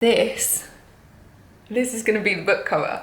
This is going to be the book cover.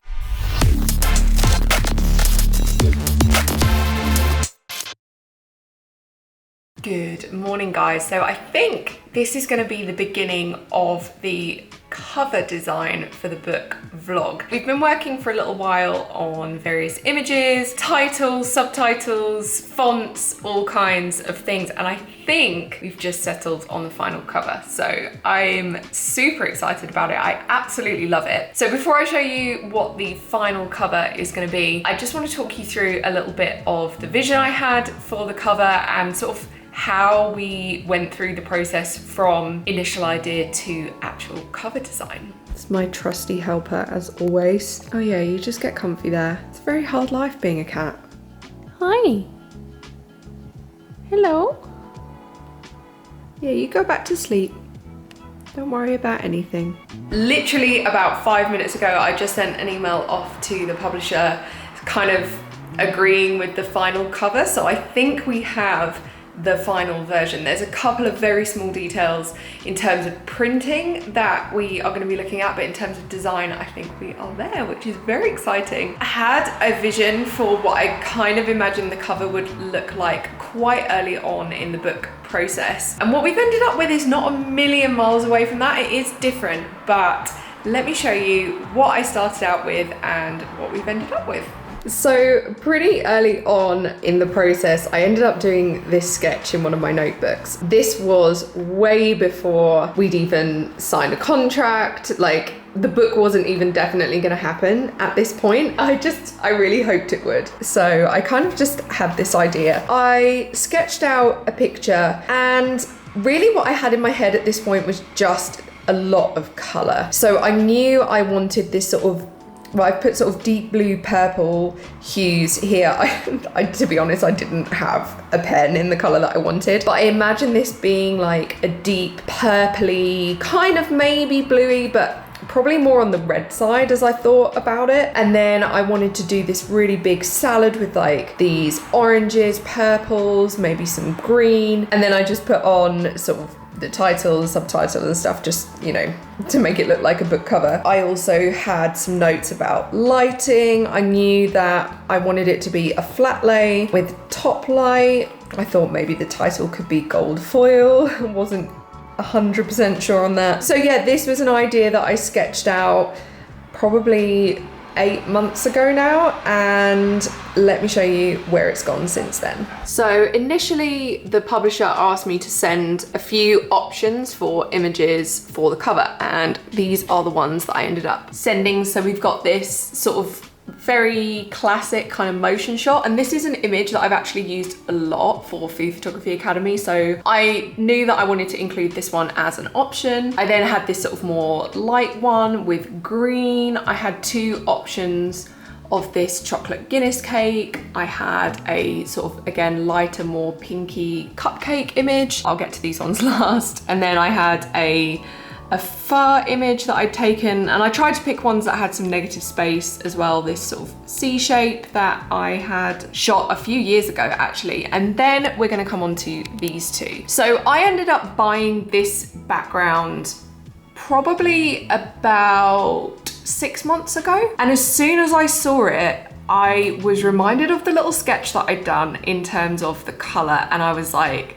Good morning, guys. So I think this is going to be the beginning of the cover design for the book vlog. We've been working for a little while on various images, titles, subtitles, fonts, all kinds of things, and I think we've just settled on the final cover. So I'm super excited about it. I absolutely love it. So before I show you what the final cover is going to be, I just want to talk you through a little bit of the vision I had for the cover and sort of how we went through the process from initial idea to actual cover design. It's my trusty helper as always. Oh yeah, you just get comfy there. It's a very hard life being a cat. Hi. Hello. Yeah, you go back to sleep. Don't worry about anything. Literally about 5 minutes ago, I just sent an email off to the publisher kind of agreeing with the final cover. So I think we have the final version. There's a couple of very small details in terms of printing that we are going to be looking at, but in terms of design, I think we are there, which is very exciting. I had a vision for what I kind of imagined the cover would look like quite early on in the book process. And what we've ended up with is not a million miles away from that. It is different, but let me show you what I started out with and what we've ended up with. So pretty early on in the process, I ended up doing this sketch in one of my notebooks. This was way before we'd even signed a contract. Like, the book wasn't even definitely going to happen at this point. I really hoped it would. So I kind of just had this idea. I sketched out a picture, and really what I had in my head at this point was just a lot of color. So I knew I wanted this sort of, well, I put sort of deep blue, purple hues here. I to be honest, I didn't have a pen in the color that I wanted, but I imagine this being like a deep purpley, kind of maybe bluey, but probably more on the red side as I thought about it. And then I wanted to do this really big salad with like these oranges, purples, maybe some green. And then I just put on sort of the title, the subtitle and stuff, just, you know, to make it look like a book cover. I also had some notes about lighting. I knew that I wanted it to be a flat lay with top light. I thought maybe the title could be gold foil. I wasn't 100% sure on that. So yeah, this was an idea that I sketched out probably 8 months ago now, and let me show you where it's gone since then. So initially the publisher asked me to send a few options for images for the cover, and these are the ones that I ended up sending. So we've got this sort of very classic kind of motion shot, and this is an image that I've actually used a lot for Food Photography Academy, so I knew that I wanted to include this one as an option. I then had this sort of more light one with green. I had two options of this chocolate Guinness cake. I had a sort of, again, lighter, more pinky cupcake image. I'll get to these ones last. And then I had a fur image that I'd taken, and I tried to pick ones that had some negative space as well, this sort of C shape that I had shot a few years ago actually. And then we're going to come on to these two. So I ended up buying this background probably about 6 months ago, and as soon as I saw it, I was reminded of the little sketch that I'd done in terms of the color, and I was like,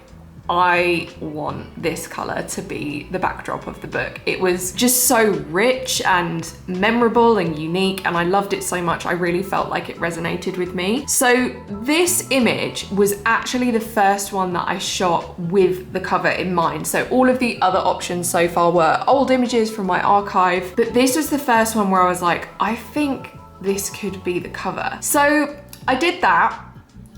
I want this color to be the backdrop of the book. It was just so rich and memorable and unique, and I loved it so much. I really felt like it resonated with me. So this image was actually the first one that I shot with the cover in mind. So all of the other options so far were old images from my archive, but this was the first one where I was like, I think this could be the cover. So I did that,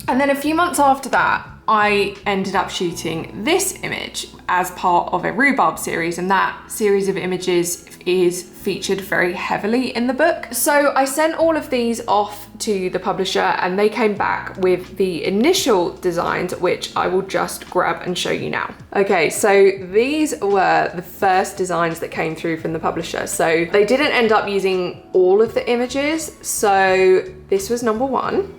and then a few months after that, I ended up shooting this image as part of a rhubarb series, and that series of images is featured very heavily in the book. So I sent all of these off to the publisher, and they came back with the initial designs, which I will just grab and show you now. Okay, so these were the first designs that came through from the publisher. So they didn't end up using all of the images. So this was number one.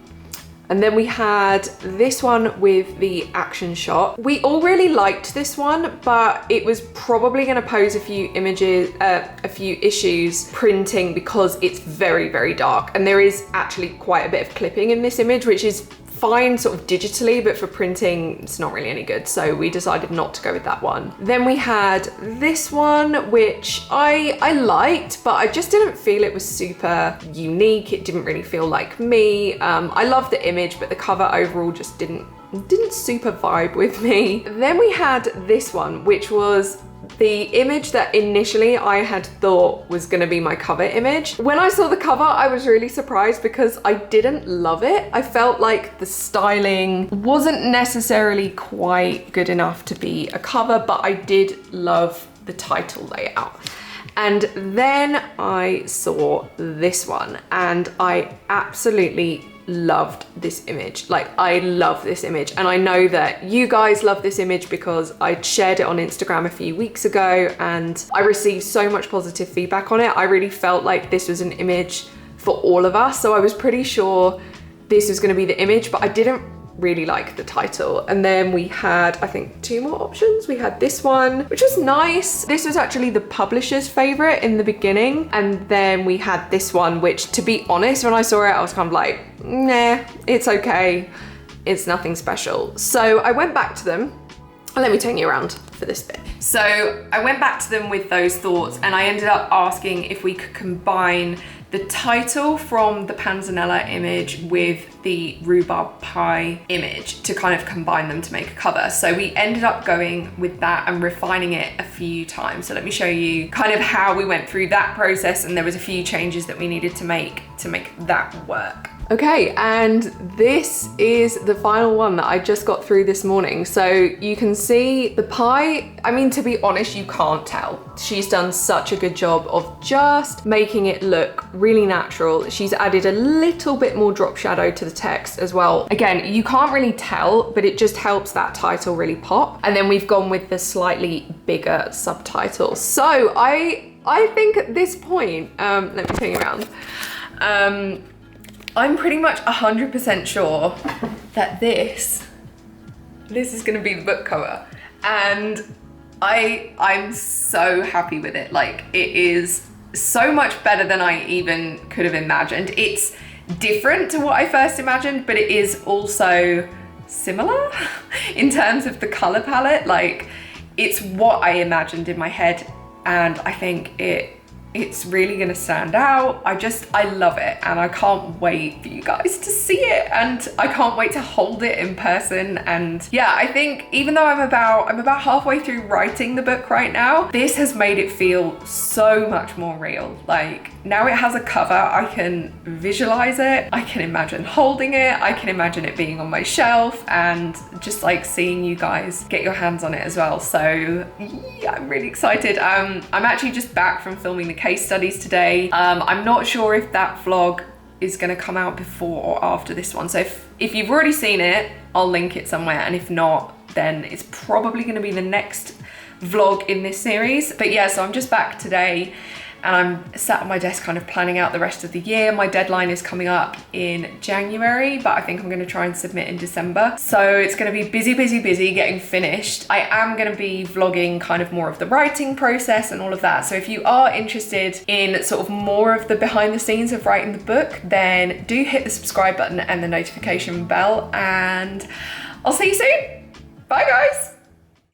And then we had this one with the action shot. We all really liked this one, but it was probably going to pose a few issues printing because it's very, very dark. And there is actually quite a bit of clipping in this image, which is fine sort of digitally, but for printing, it's not really any good. So we decided not to go with that one. Then we had this one, which I liked, but I just didn't feel it was super unique. It didn't really feel like me. I love the image, but the cover overall just didn't super vibe with me. Then we had this one, which was the image that initially I had thought was gonna be my cover image. When I saw the cover, I was really surprised because I didn't love it. I felt like the styling wasn't necessarily quite good enough to be a cover, but I did love the title layout. And then I saw this one and I absolutely loved this image. Like, I love this image, and I know that you guys love this image because I shared it on Instagram a few weeks ago and I received so much positive feedback on it. I really felt like this was an image for all of us, so I was pretty sure this was going to be the image, but I didn't really like the title. And then we had, I think, 2 more options. We had this one, which was nice. This was actually the publisher's favorite in the beginning. And then we had this one, which, to be honest, when I saw it, I was kind of like, nah, it's okay. It's nothing special. So I went back to them. Let me turn you around for this bit. So I went back to them with those thoughts and I ended up asking if we could combine the title from the panzanella image with the rhubarb pie image to kind of combine them to make a cover. So we ended up going with that and refining it a few times. So let me show you kind of how we went through that process, and there was a few changes that we needed to make that work. Okay, and this is the final one that I just got through this morning. So you can see the pie, I mean, to be honest, you can't tell. She's done such a good job of just making it look really natural. She's added a little bit more drop shadow to the text as well. Again, you can't really tell, but it just helps that title really pop. And then we've gone with the slightly bigger subtitle. So I think at this point, let me turn you around. I'm pretty much 100% sure that this is gonna be the book cover. And I'm so happy with it. Like, it is so much better than I even could have imagined. It's different to what I first imagined, but it is also similar in terms of the color palette. Like, it's what I imagined in my head, and I think it's really gonna stand out. I love it, and I can't wait for you guys to see it, and I can't wait to hold it in person. And yeah, I think even though I'm about halfway through writing the book right now, this has made it feel so much more real. Like, now it has a cover, I can visualize it, I can imagine holding it, I can imagine it being on my shelf, and just like seeing you guys get your hands on it as well. So yeah, I'm really excited. I'm actually just back from filming the case studies today. I'm not sure if that vlog is going to come out before or after this one. So if you've already seen it, I'll link it somewhere. And if not, then it's probably going to be the next vlog in this series. But yeah, so I'm just back today and I'm sat at my desk kind of planning out the rest of the year. My deadline is coming up in January, but I think I'm gonna try and submit in December. So it's gonna be busy, busy, busy getting finished. I am gonna be vlogging kind of more of the writing process and all of that. So if you are interested in sort of more of the behind the scenes of writing the book, then do hit the subscribe button and the notification bell, and I'll see you soon. Bye guys.